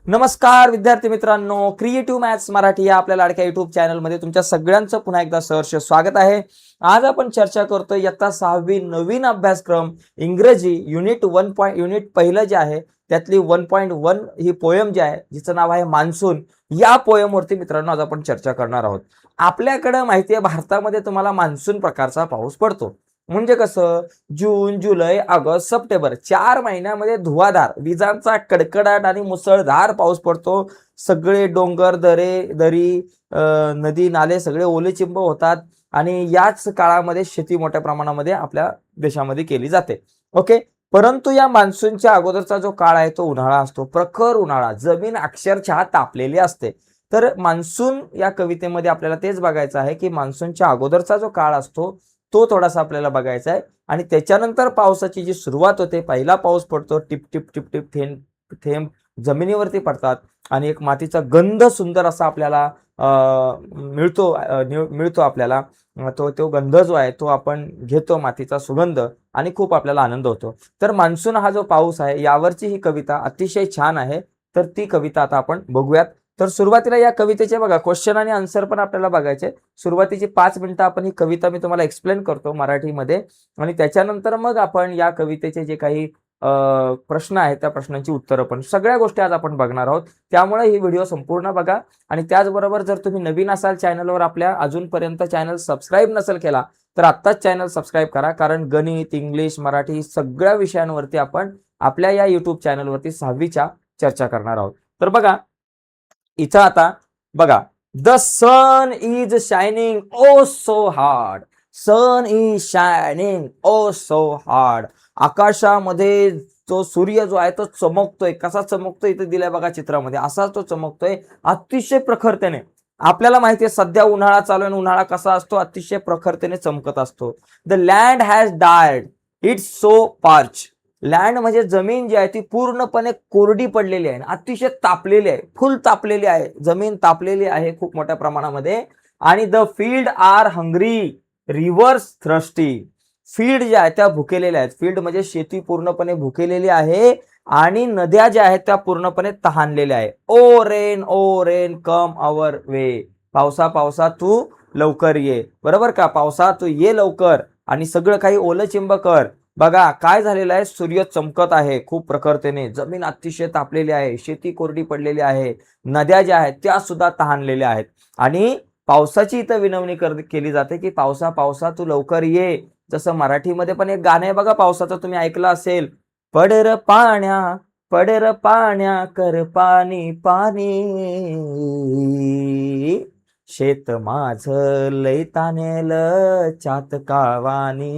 नमस्कार विद्यार्थी मित्रांनो, क्रिएटिव्ह मॅथ्स मराठी या आपल्या लाडक्या युट्यूब चॅनलमध्ये तुमच्या सगळ्यांचं पुन्हा एकदा सहर्ष स्वागत आहे. आज आपण चर्चा करतोय इयत्ता 6वी नवीन अभ्यासक्रम इंग्रजी युनिट पहिलं जे आहे त्यातली 1.1 ही पोयम जी आहे जिचं नाव आहे मान्सून. या पोयमवरती मित्रांनो आज आपण चर्चा करणार आहोत. आपल्याकडे माहिती आहे भारतामध्ये तुम्हाला मान्सून प्रकारचा पाऊस पडतो. म्हणजे कसं, जून, जुलै, ऑगस्ट, सप्टेंबर 4 महिन्यामध्ये धुवाधार विजांचा कडकडाट आणि मुसळधार पाऊस पडतो. सगळे डोंगर, दरी, नदी नाले सगळे ओलेचिंब होतात आणि याच काळामध्ये शेती मोठ्या प्रमाणामध्ये आपल्या देशामध्ये केली जाते. ओके, परंतु या मान्सूनच्या अगोदरचा जो काळ आहे तो उन्हाळा असतो. प्रखर उन्हाळा, जमीन अक्षरशः तापलेली असते. तर मान्सून या कवितेमध्ये आपल्याला तेच बघायचं आहे की मान्सूनच्या अगोदरचा जो काळ असतो तो थोडासा आपल्याला बघायचा आहे आणि त्याच्यानंतर पावसाची जी सुरुवात होते, पहिला पाऊस पडतो, टिप टिप टिप टिप थेंब थेंब जमिनीवरती पडतात आणि एक मातीचा गंध सुंदर असा आपल्याला मिळतो आपल्याला. तो गंध जो आहे तो आपण घेतो, मातीचा सुगंध, आणि खूप आपल्याला आनंद होतो. तर मान्सून हा जो पाऊस आहे यावरची ही कविता अतिशय छान आहे. तर ती कविता आता आपण बघूयात. तर सुरुवातीला या कवितेचे बघा क्वेश्चन आणि आन्सर पण आपल्याला बघायचे. सुरुवातीची 5 मिनिटं आपण ही कविता मी तुम्हाला एक्सप्लेन करतो मराठीमध्ये आणि त्याच्यानंतर मग आपण या कवितेचे जे काही प्रश्न आहेत त्या प्रश्नांची उत्तरं पण सगळ्या गोष्टी आज आपण बघणार आहोत. त्यामुळे ही व्हिडिओ संपूर्ण बघा आणि त्याचबरोबर जर तुम्ही नवीन असाल चॅनलवर, आपल्या अजूनपर्यंत चॅनल सबस्क्राईब नसेल केला तर आत्ताच चॅनल सबस्क्राईब करा. कारण गणित, इंग्लिश, मराठी सगळ्या विषयांवरती आपण आपल्या या युट्यूब चॅनलवरती 6वीच्या चर्चा करणार आहोत. तर बघा इथं आता बघा, the sun is shining oh so hard. Sun is shining oh so hard. आकाशामध्ये तो सूर्य जो आहे तो चमकतोय. कसा चमकतोय इथे दिलाय बघा चित्रामध्ये, असा तो चमकतोय अतिशय प्रखरतेने. आपल्याला माहिती आहे सध्या उन्हाळा चालू आहे, उन्हाळा कसा असतो, अतिशय प्रखरतेने चमकत असतो. द लँड हॅज डायड इट्स सो पार्च. लँड म्हणजे जमीन जी आहे ती पूर्णपणे कोरडी पडलेली आहे, अतिशय तापलेली आहे, फुल तापलेली आहे, जमीन तापलेली आहे खूप मोठ्या प्रमाणामध्ये. आणि the field are hungry, rivers thirsty. Field ज्या आहेत त्या भुकेलेल्या आहेत. फील्ड म्हणजे शेती पूर्णपणे भुकेलेली आहे आणि नद्या ज्या आहेत त्या पूर्णपणे तहानलेल्या आहे. ओ रेन कम अवर वे. पावसा पावसा तू लवकर ये. बरोबर का, पावसा तू ये लवकर आणि सगळं काही ओलं चिंब कर. बघा काय झालेलं आहे, सूर्य चमकत आहे खूप प्रखरतेने, जमीन अतिशय तापलेली आहे, शेती कोरडी पडलेली आहे, नद्या ज्या आहेत त्या सुद्धा तहानलेल्या आहेत आणि पावसाची इथं विनवणी केली जाते की पावसा पावसा तू लवकर ये. जसं मराठीमध्ये पण एक गाणं आहे बघा पावसाचं, तुम्ही ऐकलं असेल. पडर पाण्या कर पाणी पाणी, शेत माझं लय तानेल चातकावानी.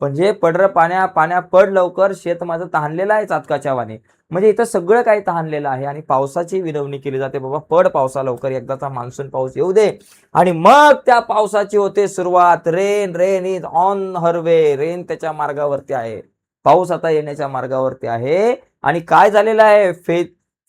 म्हणजे पडर पाण्या पड लवकर, शेत माझं तहानलेलं आहे चातकाच्या वाणी. म्हणजे इथं सगळं काही तहानलेलं आहे आणि पावसाची विनवणी केली जाते, बाबा पड पावसा लवकर, एकदाचा मान्सून पाऊस येऊ दे. आणि मग त्या पावसाची होते सुरुवात. Rain is on her way. Rain त्याच्या मार्गावरती आहे, पाऊस आता येण्याच्या मार्गावरती आहे. आणि काय झालेलं आहे,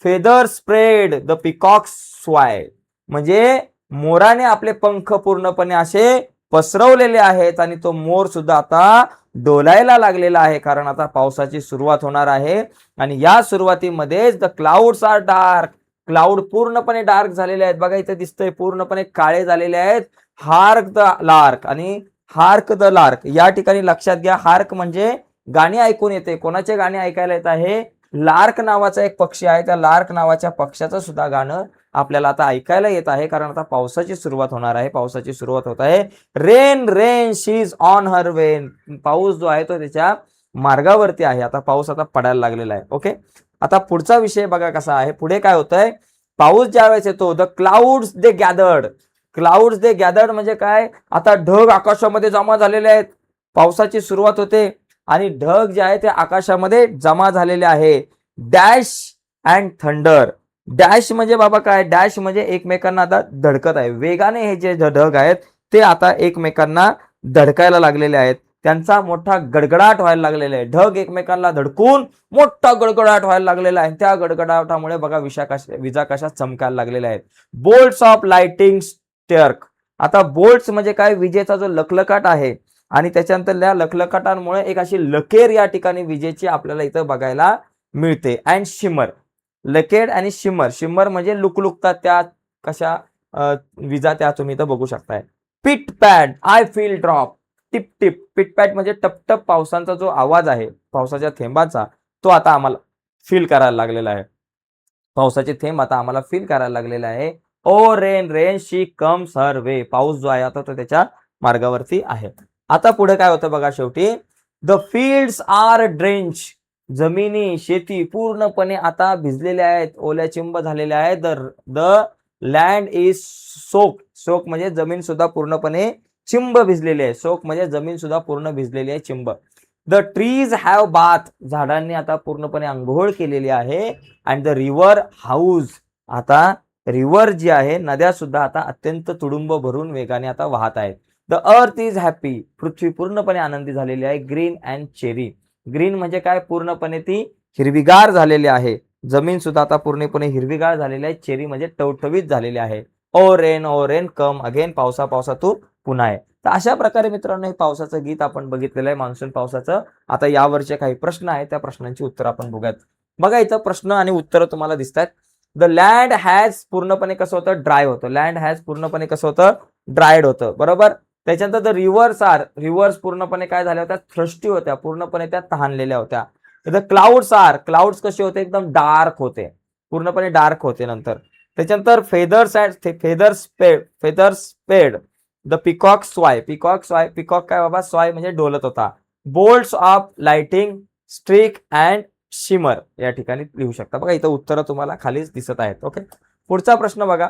फेदर स्प्रेड द पिकॉक्स स्वाय. म्हणजे मोराने आपले पंख पूर्णपणे असे पसरवलेले आहेत आणि तो मोर सुद्धा आता डोलायला लागलेला आहे, कारण आता पावसाची सुरुवात होणार आहे. आणि या सुरुवातीमध्येच the clouds are dark. Cloud पूर्णपणे डार्क झालेले आहेत, बघा इथे दिसतंय पूर्णपणे काळे झालेले आहेत. हार्क द लार्क आणि हार्क द लार्क या ठिकाणी लक्षात घ्या, हार्क म्हणजे गाणी ऐकून येते. कोणाचे गाणी ऐकायला येत आहे, लार्क नावाचा एक पक्षी आहे, त्या लार्क नावाच्या पक्षाचं सुद्धा गाणं आपल्याला आता ऐकायला येत आहे, कारण आता पावसाची सुरुवात होणार आहे, पावसाची सुरुवात होत आहे. Rain she is on her way. पाऊस जो आहे तो त्याच्या मार्गावरती आहे. आता पाऊस आता पडायला लागलेला आहे. ओके, आता पुढचा विषय बघा कसा आहे. पुढे काय होतंय, पाऊस ज्या वेळेस येतो, the clouds they gathered. Clouds they gathered म्हणजे काय, आता ढग आकाशामध्ये जमा झालेले आहेत, पावसाची सुरुवात होते आणि ढग जे आहे ते आकाशामध्ये जमा झालेले आहे. Dash and thunder. डॅश म्हणजे बाबा काय, डॅश म्हणजे एकमेकांना आता धडकत आहे, वेगाने हे जे ढग आहेत ते आता एकमेकांना धडकायला लागलेले आहेत, त्यांचा मोठा गडगडाट व्हायला लागलेला आहे. ढग एकमेकांना धडकून मोठा गडगडाट व्हायला लागलेला आहे. त्या गडगडाटामुळे बघा विजा कशा चमकायला लागलेल्या आहेत. Bolts of lighting streak. आता बोल्ट्स म्हणजे काय, विजेचा जो लखलखाट आहे आणि त्याच्यानंतर त्या लखलखाटांमुळे एक अशी लकेर या ठिकाणी विजेची आपल्याला इथं बघायला मिळते. And shimmer. लकेड आणि शिमर, शिमर म्हणजे लुकलुकतात त्या कशा विजा त्या तुम्ही इथं बघू शकताय. Pit pad, I feel drop, tip tip. Pit pad म्हणजे टपटप पावसाचा जो आवाज आहे पावसाच्या थेंबाचा, तो आता आम्हाला फील करायला लागलेला आहे. पावसाचे थेंब आता आम्हाला फील करायला लागलेले आहे. ओ रेन रेन शी कम्स हर वे. पाऊस जो आहे आता तो त्याच्या मार्गावरती आहे. आता पुढे काय होतं बघा शेवटी, द फील्ड्स आर ड्रेंच. जमिनी शेती पूर्णपणे आता भिजलेल्या आहेत, ओल्या चिंब झालेल्या आहेत. The land is soak. Soak म्हणजे जमीन सुद्धा पूर्णपणे चिंब भिजलेली आहे. सोक म्हणजे जमीन सुद्धा पूर्ण भिजलेली आहे, चिंब. The trees have bath. झाडांनी आता पूर्णपणे अंघोळ केलेली आहे. And the river house. आता रिव्हर जी आहे, नद्या सुद्धा आता अत्यंत तुडुंब भरून वेगाने आता वाहत आहेत. The earth is happy. पृथ्वी पूर्णपणे आनंदी झालेली आहे. Green and cherry. ग्रीन म्हणजे काय, पूर्णपणे ती हिरवीगार झालेली आहे. जमीन सुद्धा आता पूर्णपणे हिरवीगार झालेली आहे. चेरी म्हणजे टवटवीत झालेली आहे. ओ रेन कम अगेन. पावसा पावसा तू पुन्हा आहे. तर अशा प्रकारे मित्रांनो हे पावसाचं गीत आपण बघितलेलं आहे, मान्सून पावसाचं. आता यावरचे काही प्रश्न आहेत, त्या प्रश्नांची उत्तर आपण बघूयात. बघा इथं प्रश्न आणि उत्तर तुम्हाला दिसत आहेत. द लँड हॅज पूर्णपणे कसं होतं, ड्राय होतं. लँड हॅज पूर्णपणे कसं होतं, ड्रायड होतं, बरोबर. त्याच्यानंतर द रिव्हर्स आर. रिव्हर्स पूर्णपणे काय झाल्या होत्या, थ्रस्टी होत्या, पूर्णपणे त्या तहानलेल्या होत्या. The clouds R. क्लाउड्स कसे होते, एकदम डार्क होते, पूर्णपणे डार्क होते. नंतर त्याच्यानंतर feathers spread. The peacock sway. Peacock sway, peacock काय बाबा, स्वाय म्हणजे डोलत होता. Bolts of lighting, streak and shimmer या ठिकाणी लिहू शकता. बघा इथं उत्तरं तुम्हाला खालीच दिसत आहेत. ओके, पुढचा प्रश्न बघा.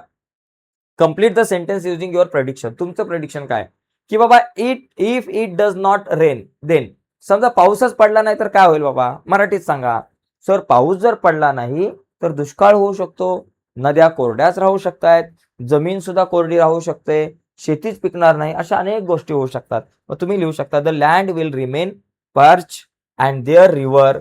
Complete the sentence using your prediction. तुमचं प्रेडिक्शन काय की बाबा, if it does not rain then. समजा पाऊसच पडला नाही तर काय होईल बाबा, मराठीत सांगा. सर पाऊस जर पडला नाही तर दुष्काळ होऊ शकतो, नद्या कोरड्याच राहू शकतात, जमीन सुद्धा कोरडी राहू शकते, शेतीच पिकणार नाही, अशा अनेक गोष्टी होऊ शकतात. मग तुम्ही लिहू शकता, the land will remain parch and their river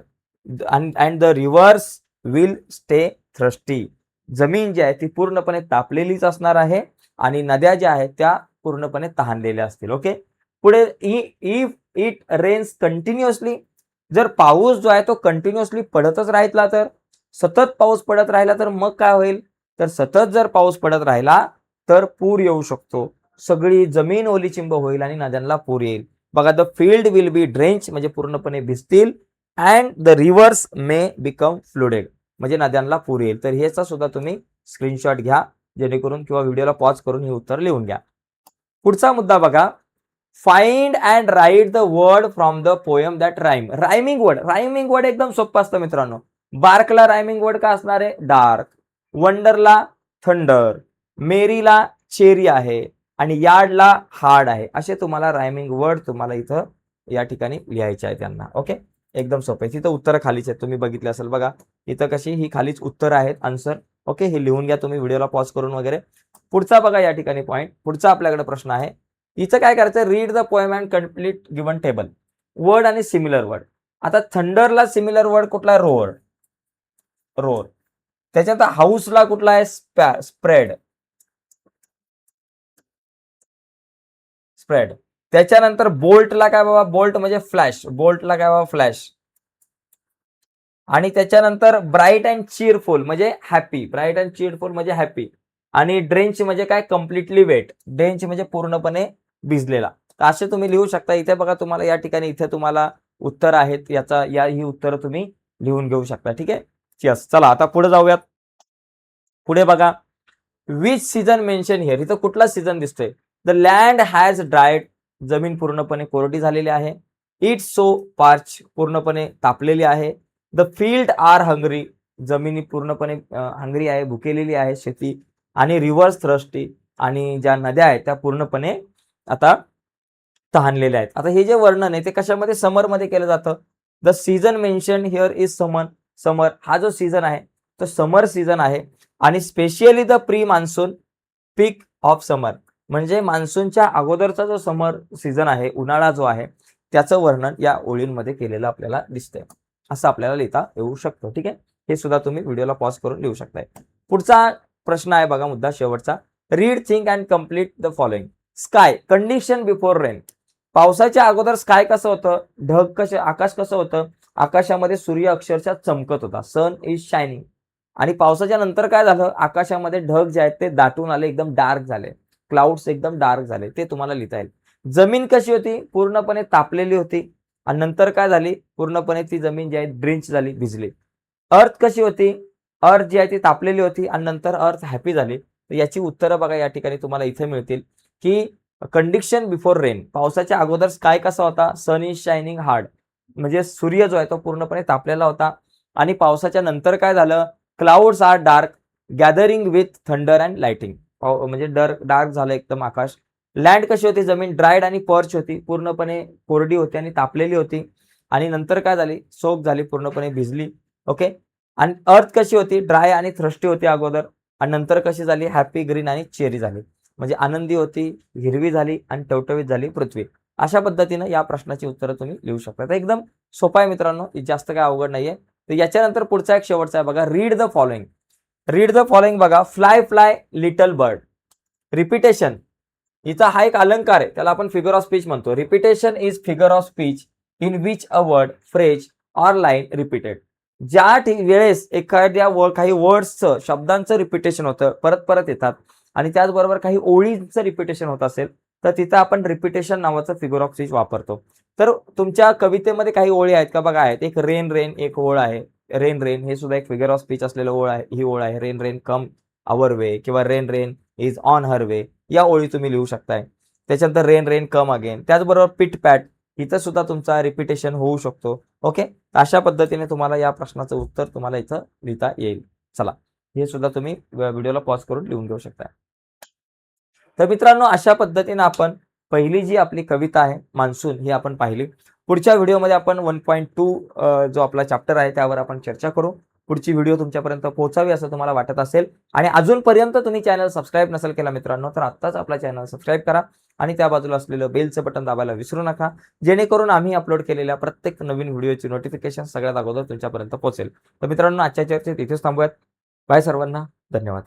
and the rivers will stay thirsty. जमीन जी आहे ती पूर्णपणे तापलेलीच असणार आहे आणि नद्या ज्या आहेत त्या पूर्णपणे तहानलेल्या असतील. ओके, पुढे इफ इट रेन्स कंटिन्युअसली. जर पाऊस जो आहे तो कंटिन्युअसली पडतच राहिला तर, सतत पाऊस पडत राहिला तर मग काय होईल, तर सतत जर पाऊस पडत राहिला तर पूर येऊ शकतो, सगळी जमीन ओलीचिंब होईल आणि नद्यांना पूर येईल. बघा, the field will be drench म्हणजे पूर्णपणे भिजतील. And the rivers may become flooded म्हणजे नद्यांना पूर येईल. तर ह्याचा सुद्धा तुम्ही स्क्रीनशॉट घ्या जेणेकरून, किंवा व्हिडिओला पॉज करून हे उत्तर लिहून घ्या. पुढचा मुद्दा बघा. Find and write the word from the poem that rhyme. Rhyming word. Rhyming word एकदम सोपं असतं मित्रांनो. बार्कला रायमिंग वर्ड काय असणार आहे, डार्क. वंडरला थंडर. मेरीला चेरी आहे आणि यार्डला हार्ड आहे. असे तुम्हाला रायमिंग वर्ड तुम्हाला इथं या ठिकाणी लिहायचे आहे त्यांना. ओके, एकदम सोपे. तिथं उत्तर खालीच आहेत, तुम्ही बघितले असेल. बघा इथं कशी ही खालीच उत्तर आहेत, आन्सर. ओके, हे लिहून घ्या तुम्ही व्हिडिओला पॉज करून वगैरे. पुढचा बघा या ठिकाणी पॉईंट. पुढचा आपल्याकडे प्रश्न आहे. इथं काय करायचं, read the poem and complete given table. Word आणि सिमिलर वर्ड. आता थंडरला सिमिलर वर्ड कुठला आहे, रोअर. रोअर. त्याच्यात हाऊसला कुठला आहे, स्प्रेड. स्प्रेड. त्याच्यानंतर बोल्टला काय बाबा, बोल्ट म्हणजे फ्लॅश. बोल्टला काय बाबा, फ्लॅश. आणि त्याच्यानंतर ब्राईट अँड चीरफुल म्हणजे हॅपी. ब्राईट अँड चीरफुल म्हणजे हॅपी. आणि ड्रेंच म्हणजे काय, कम्प्लिटली वेट. ड्रेंच म्हणजे पूर्णपणे भिजलेला. तर असे तुम्ही लिहू शकता. इथे बघा तुम्हाला या ठिकाणी इथे तुम्हाला उत्तर आहेत, याचा ही उत्तर तुम्ही लिहून घेऊ शकता. ठीक आहे, यस. चला आता पुढे जाऊयात. पुढे बघा, विच सीझन मेन्शन हिअर. इथं कुठला सीझन दिसतोय, द लँड हॅज ड्राईड. जमीन पूर्णपणे कोरडी झालेली आहे. It's so parch. पूर्णपणे तापलेली आहे. The field are hungry. जमिनी पूर्णपणे हंग्री आहे, भुकेलेली आहे शेती. आणि रिव्हर्स थ्रस्टी. आणि ज्या नद्या आहेत त्या पूर्णपणे आता तहानलेल्या आहेत. आता हे जे वर्णन आहे ते कशामध्ये, समर मध्ये केलं जातं. The season mention here is summer. Summer हा जो सीझन आहे तो समर सीझन आहे. आणि specially the pre monsoon peak of summer म्हणजे मान्सूनच्या अगोदरचा जो समर सीझन आहे, उन्हाळा जो आहे, त्याचं वर्णन या ओळींमध्ये केलेलं आपल्याला दिसतंय. असं आपल्याला लिहिता येऊ शकतं. ठीक आहे, हे सुद्धा तुम्ही व्हिडिओला पॉज करून लिहू शकताय. पुढचा प्रश्न आहे बघा, मुद्दा शेवटचा. Read, think and complete the following. Sky condition before rain. पावसाच्या अगोदर स्काय कसं होतं, ढग कसे, आकाश कसं होतं, आकाशामध्ये सूर्य अक्षरशः चमकत होता. सन इज शायनिंग. आणि पावसाच्या नंतर काय झालं, आकाशामध्ये ढग जे आहेत ते दाटून आले, एकदम डार्क झाले, क्लाउड्स एकदम डार्क झाले, ते तुम्हाला लिहिता येईल. जमीन कशी होती, पूर्णपणे तापलेली होती आणि नंतर काय झाली, पूर्णपणे ती जमीन जी आहे ड्रिंच झाली, भिजली. अर्थ कशी होती, अर्थ जी आहे ती तापलेली होती आणि नंतर अर्थ हॅपी झाली. तर याची उत्तरं बघा या ठिकाणी तुम्हाला इथे मिळतील, की कंडिशन बिफोर रेन, पावसाच्या अगोदर स्काय कसा होता, सन इज शायनिंग हार्ड, म्हणजे सूर्य जो आहे तो पूर्णपणे तापलेला होता आणि पावसाच्या नंतर काय झालं, clouds are dark gathering with thunder and lighting, म्हणजे डार्क झालं एकदम आकाश. लँड कशी होती, जमीन ड्राईड आणि पर्च होती, पूर्णपणे कोरडी होती आणि तापलेली होती आणि नंतर काय झाली, सोक झाली, पूर्णपणे भिजली. ओके. आणि अर्थ कशी होती, ड्राय आणि थ्रस्टी होती अगोदर आणि नंतर कशी झाली, हॅपी, ग्रीन आणि चेरी झाली, म्हणजे आनंदी होती, हिरवी झाली आणि टवटवीत झाली पृथ्वी. अशा पद्धतीनं या प्रश्नाची उत्तरं तुम्ही लिहू शकता. तर एकदम सोपा आहे मित्रांनो, जास्त काय अवघड नाहीये. तर याच्यानंतर पुढचा एक शेवटचा आहे बघा, read the following. Read the following बघा, fly fly little bird. Repetition, हिचा हा एक अलंकार आहे, त्याला आपण फिगर ऑफ स्पीच म्हणतो. Repetition is figure of speech in which a word, phrase or line repeated. ज्या वेळेस एखाद्या काही वर्ड्सचं, शब्दांचं रिपिटेशन होतं, परत परत येतात आणि त्याचबरोबर काही ओळींचं रिपिटेशन होत असेल तर तिथं आपण रिपिटेशन नावाचं फिगर ऑफ स्पीच वापरतो. तर तुमच्या कवितेमध्ये काही ओळी आहेत का बघा, आहेत. एक रेन रेन एक ओळ आहे, रेन रेन हे सुद्धा एक फिगर ऑफ स्पीच असलेलं ओळ आहे, ही ओळ आहे. Rain rain come our way किंवा rain rain is on her way, या ओळी तुम्ही लिहू शकताय. त्याच्यानंतर रेन रेन कम अगेन. त्याचबरोबर पिट पॅट, इथं सुद्धा तुमचा रिपिटेशन होऊ शकतो. ओके. अशा पद्धतीने तुम्हाला या प्रश्नाचं उत्तर तुम्हाला इथं लिहिता येईल. चला, हे सुद्धा तुम्ही व्हिडिओला पॉज करून लिहून घेऊ शकता. तर मित्रांनो, अशा पद्धतीने आपण पहिली जी आपली कविता आहे मान्सून ही आपण पाहिली. पुढच्या व्हिडिओमध्ये आपण 1.2 जो आपला चॅप्टर आहे त्यावर आपण चर्चा करू. पुढची व्हिडिओ तुमच्यापर्यंत पोहोचावी असं तुम्हाला वाटत असेल आणि अजूनपर्यंत तुम्ही चॅनल सबस्क्राईब नसेल केला मित्रांनो, तर आत्ताच आपला चॅनल सबस्क्राईब करा आणि त्या बाजूला असलेलं बेलचं बटन दाबायला विसरू नका, जेणेकरून आम्ही अपलोड केलेल्या प्रत्येक नवीन व्हिडिओची नोटिफिकेशन सगळ्यात अगोदर तुमच्यापर्यंत पोहोचेल. तर मित्रांनो, आजच्या चर्चेत इथेच थांबूयात. बाय सर्वांना, धन्यवाद.